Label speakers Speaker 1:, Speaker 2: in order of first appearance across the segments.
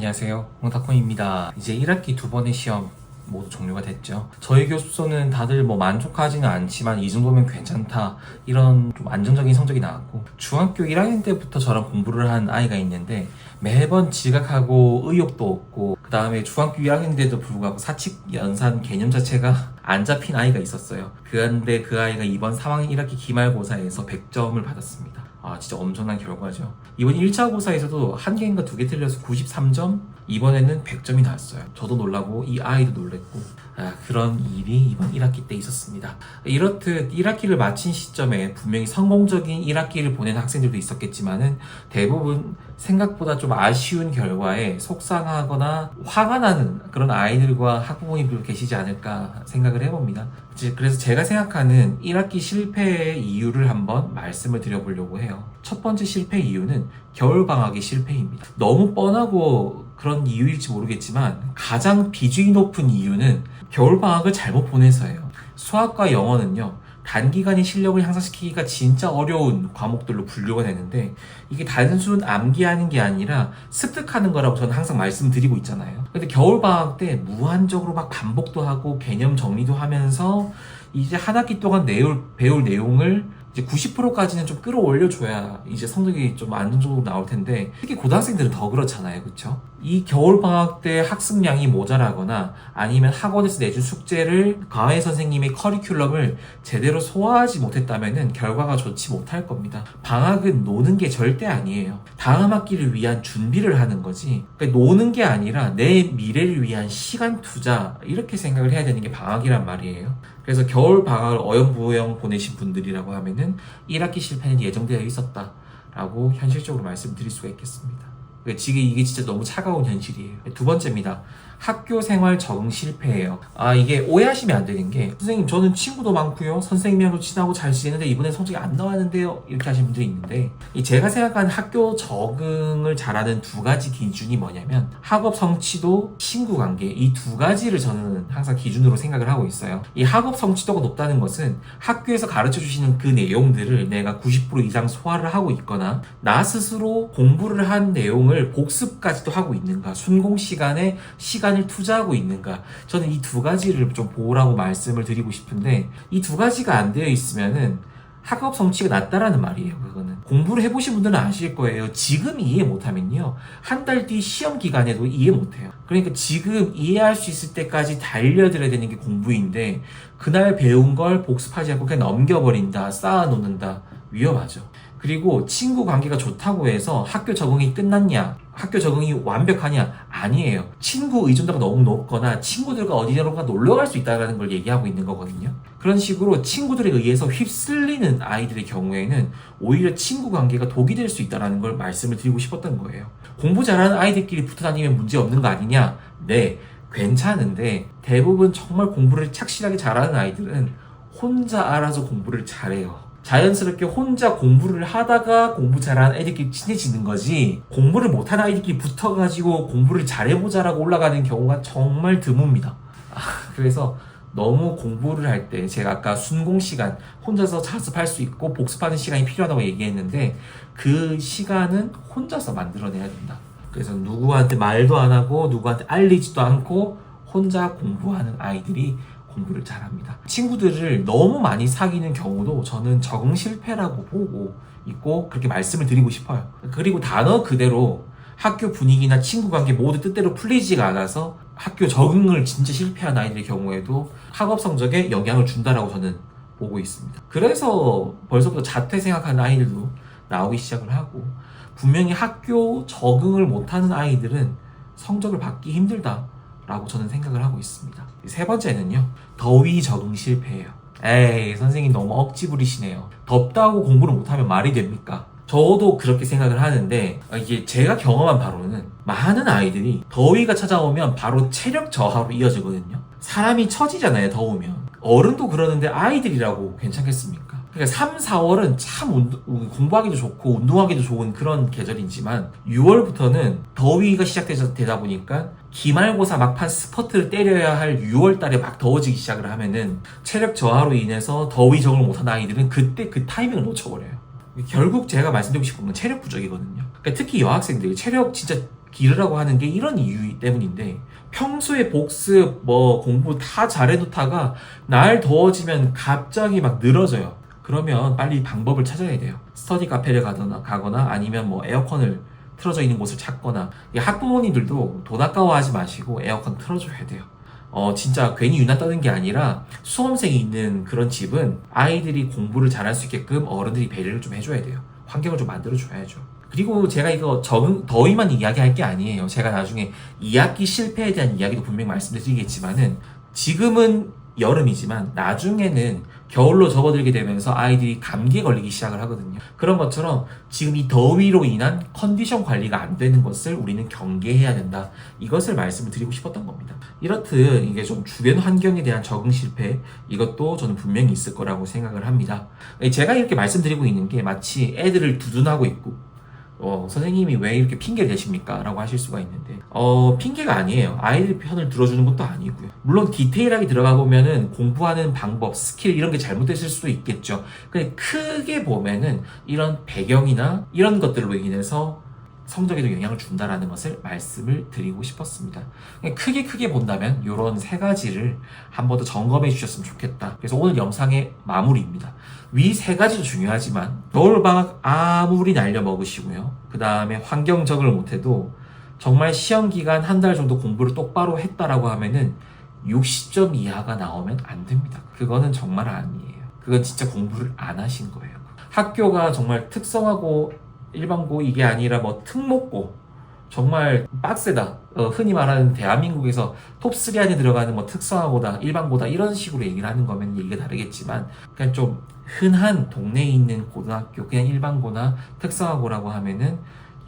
Speaker 1: 안녕하세요, 홍타코입니다. 이제 1학기 두 번의 시험 모두 종료가 됐죠. 저희 교습소는 다들 만족하지는 않지만 이 정도면 괜찮다, 이런 좀 안정적인 성적이 나왔고, 중학교 1학년 때부터 저랑 공부를 한 아이가 있는데 매번 지각하고 의욕도 없고, 그 다음에 중학교 1학년 때도 불구하고 사칙 연산 개념 자체가 안 잡힌 아이가 있었어요. 그런데 그 아이가 이번 3학년 1학기 기말고사에서 100점을 받았습니다. 진짜 엄청난 결과죠. 이번 1차 고사에서도 한 개인가 두 개 틀려서 93점? 이번에는 100점이 나왔어요. 저도 놀라고 이 아이도 놀랬고, 그런 일이 이번 1학기 때 있었습니다. 이렇듯 1학기를 마친 시점에 분명히 성공적인 1학기를 보낸 학생들도 있었겠지만은 대부분 생각보다 좀 아쉬운 결과에 속상하거나 화가 나는 그런 아이들과 학부모님들 계시지 않을까 생각을 해봅니다. 그래서 제가 생각하는 1학기 실패의 이유를 한번 말씀을 드려보려고 해요. 첫 번째 실패 이유는 겨울방학의 실패입니다. 너무 뻔하고 그런 이유일지 모르겠지만 가장 비중이 높은 이유는 겨울방학을 잘못 보내서예요. 수학과 영어는요, 단기간에 실력을 향상시키기가 진짜 어려운 과목들로 분류가 되는데, 이게 단순 암기하는 게 아니라 습득하는 거라고 저는 항상 말씀드리고 있잖아요. 근데 겨울방학 때 무한적으로 막 반복도 하고 개념 정리도 하면서 이제 한 학기 동안 배울 내용을 이제 90%까지는 좀 끌어올려줘야 이제 성적이 좀 안정적으로 나올 텐데, 특히 고등학생들은 더 그렇잖아요. 그쵸? 이 겨울방학 때 학습량이 모자라거나 아니면 학원에서 내준 숙제를 과외 선생님의 커리큘럼을 제대로 소화하지 못했다면은 결과가 좋지 못할 겁니다. 방학은 노는 게 절대 아니에요. 다음 학기를 위한 준비를 하는 거지, 그러니까 노는 게 아니라 내 미래를 위한 시간 투자, 이렇게 생각을 해야 되는 게 방학이란 말이에요. 그래서 겨울 방학을 어영부영 보내신 분들이라고 하면은 1학기 실패는 예정되어 있었다라고 현실적으로 말씀드릴 수가 있겠습니다. 지금 이게 진짜 너무 차가운 현실이에요. 두 번째입니다. 학교 생활 적응 실패예요. 이게 오해하시면 안 되는 게, 선생님 저는 친구도 많고요, 선생님이랑도 친하고 잘 지내는데 이번에 성적이 안 나왔는데요, 이렇게 하시는 분들이 있는데, 제가 생각하는 학교 적응을 잘하는 두 가지 기준이 뭐냐면 학업 성취도, 친구 관계, 이 두 가지를 저는 항상 기준으로 생각을 하고 있어요. 이 학업 성취도가 높다는 것은 학교에서 가르쳐 주시는 그 내용들을 내가 90% 이상 소화를 하고 있거나, 나 스스로 공부를 한 내용을 복습까지도 하고 있는가, 순공 시간에 시간을 투자하고 있는가, 저는 이 두 가지를 좀 보라고 말씀을 드리고 싶은데, 이 두 가지가 안 되어 있으면은 학업 성취가 낮다라는 말이에요. 그거는 공부를 해보신 분들은 아실 거예요. 지금 이해 못하면요, 한 달 뒤 시험 기간에도 이해 못해요. 그러니까 지금 이해할 수 있을 때까지 달려들어야 되는 게 공부인데, 그날 배운 걸 복습하지 않고 그냥 넘겨버린다, 쌓아놓는다, 위험하죠. 그리고 친구 관계가 좋다고 해서 학교 적응이 끝났냐, 학교 적응이 완벽하냐? 아니에요. 친구 의존도가 너무 높거나 친구들과 어디론가 놀러 갈 수 있다는 걸 얘기하고 있는 거거든요. 그런 식으로 친구들에 의해서 휩쓸리는 아이들의 경우에는 오히려 친구 관계가 독이 될 수 있다는 걸 말씀을 드리고 싶었던 거예요. 공부 잘하는 아이들끼리 붙어 다니면 문제 없는 거 아니냐? 네, 괜찮은데 대부분 정말 공부를 착실하게 잘하는 아이들은 혼자 알아서 공부를 잘해요. 자연스럽게 혼자 공부를 하다가 공부 잘하는 애들끼리 친해지는 거지, 공부를 못하는 아이들끼리 붙어가지고 공부를 잘해보자라고 올라가는 경우가 정말 드뭅니다. 그래서 너무 공부를 할 때, 제가 아까 순공 시간, 혼자서 자습할 수 있고 복습하는 시간이 필요하다고 얘기했는데, 그 시간은 혼자서 만들어내야 된다. 그래서 누구한테 말도 안 하고 누구한테 알리지도 않고 혼자 공부하는 아이들이 공부를 잘합니다. 친구들을 너무 많이 사귀는 경우도 저는 적응 실패라고 보고 있고, 그렇게 말씀을 드리고 싶어요. 그리고 단어 그대로 학교 분위기나 친구 관계 모두 뜻대로 풀리지가 않아서 학교 적응을 진짜 실패한 아이들의 경우에도 학업 성적에 영향을 준다라고 저는 보고 있습니다. 그래서 벌써부터 자퇴 생각하는 아이들도 나오기 시작을 하고, 분명히 학교 적응을 못하는 아이들은 성적을 받기 힘들다 라고 저는 생각을 하고 있습니다. 세 번째는요, 더위 적응 실패예요. 에이, 선생님 너무 억지 부리시네요. 덥다고 공부를 못하면 말이 됩니까? 저도 그렇게 생각을 하는데, 이게 제가 경험한 바로는 많은 아이들이 더위가 찾아오면 바로 체력 저하로 이어지거든요. 사람이 처지잖아요, 더우면. 어른도 그러는데 아이들이라고 괜찮겠습니까? 그러니까 3, 4월은 참 공부하기도 좋고 운동하기도 좋은 그런 계절이지만, 6월부터는 더위가 시작되다 보니까 기말고사 막판 스퍼트를 때려야 할 6월 달에 막 더워지기 시작을 하면은 체력 저하로 인해서 더위 적응을 못하는 아이들은 그때 그 타이밍을 놓쳐버려요. 결국 제가 말씀드리고 싶은 건 체력 부족이거든요. 그러니까 특히 여학생들 체력 진짜 기르라고 하는 게 이런 이유 때문인데, 평소에 복습 뭐 공부 다 잘해놓다가 날 더워지면 갑자기 막 늘어져요. 그러면 빨리 방법을 찾아야 돼요. 스터디 카페를 가거나 아니면 뭐 에어컨을 틀어져 있는 곳을 찾거나. 학부모님들도 돈 아까워하지 마시고 에어컨 틀어줘야 돼요. 진짜 괜히 유난 떠는 게 아니라 수험생이 있는 그런 집은 아이들이 공부를 잘할 수 있게끔 어른들이 배려를 좀 해줘야 돼요. 환경을 좀 만들어줘야죠. 그리고 제가 이거 더위만 이야기할 게 아니에요. 제가 나중에 2학기 실패에 대한 이야기도 분명히 말씀드리겠지만은, 지금은 여름이지만 나중에는 겨울로 접어들게 되면서 아이들이 감기에 걸리기 시작을 하거든요. 그런 것처럼 지금 이 더위로 인한 컨디션 관리가 안 되는 것을 우리는 경계해야 된다. 이것을 말씀을 드리고 싶었던 겁니다. 이렇듯 이게 좀 주변 환경에 대한 적응 실패, 이것도 저는 분명히 있을 거라고 생각을 합니다. 제가 이렇게 말씀드리고 있는 게 마치 애들을 두둔하고 있고, 선생님이 왜 이렇게 핑계를 대십니까? 라고 하실 수가 있는데, 핑계가 아니에요. 아이들 편을 들어주는 것도 아니고요. 물론 디테일하게 들어가 보면은 공부하는 방법, 스킬 이런 게 잘못됐을 수도 있겠죠. 근데 크게 보면은 이런 배경이나 이런 것들로 인해서 성적에도 영향을 준다라는 것을 말씀을 드리고 싶었습니다. 크게 본다면 이런 세 가지를 한 번 더 점검해 주셨으면 좋겠다. 그래서 오늘 영상의 마무리입니다. 위 세 가지도 중요하지만 겨울방학 아무리 날려 먹으시고요. 그 다음에 환경 적응을 못해도 정말 시험 기간 한 달 정도 공부를 똑바로 했다라고 하면은 60점 이하가 나오면 안 됩니다. 그거는 정말 아니에요. 그건 진짜 공부를 안 하신 거예요. 학교가 정말 특성화고 일반고 이게 아니라 뭐 특목고, 정말 빡세다. 흔히 말하는 대한민국에서 톱3 안에 들어가는 뭐 특성화고다, 일반고다 이런 식으로 얘기를 하는 거면 얘기가 다르겠지만, 그냥 좀 흔한 동네에 있는 고등학교, 그냥 일반고나 특성화고라고 하면은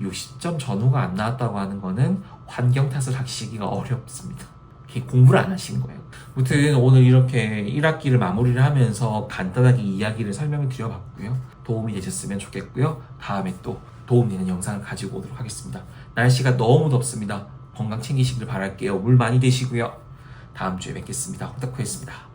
Speaker 1: 60점 전후가 안 나왔다고 하는 거는 환경 탓을 하시기가 어렵습니다. 공부를 안 하신 거예요. 아무튼 오늘 이렇게 1학기를 마무리를 하면서 간단하게 이야기를 설명을 드려봤고요. 도움이 되셨으면 좋겠고요. 다음에 또 도움되는 영상을 가지고 오도록 하겠습니다. 날씨가 너무 덥습니다. 건강 챙기시길 바랄게요. 물 많이 드시고요. 다음 주에 뵙겠습니다. 호타쿠였습니다.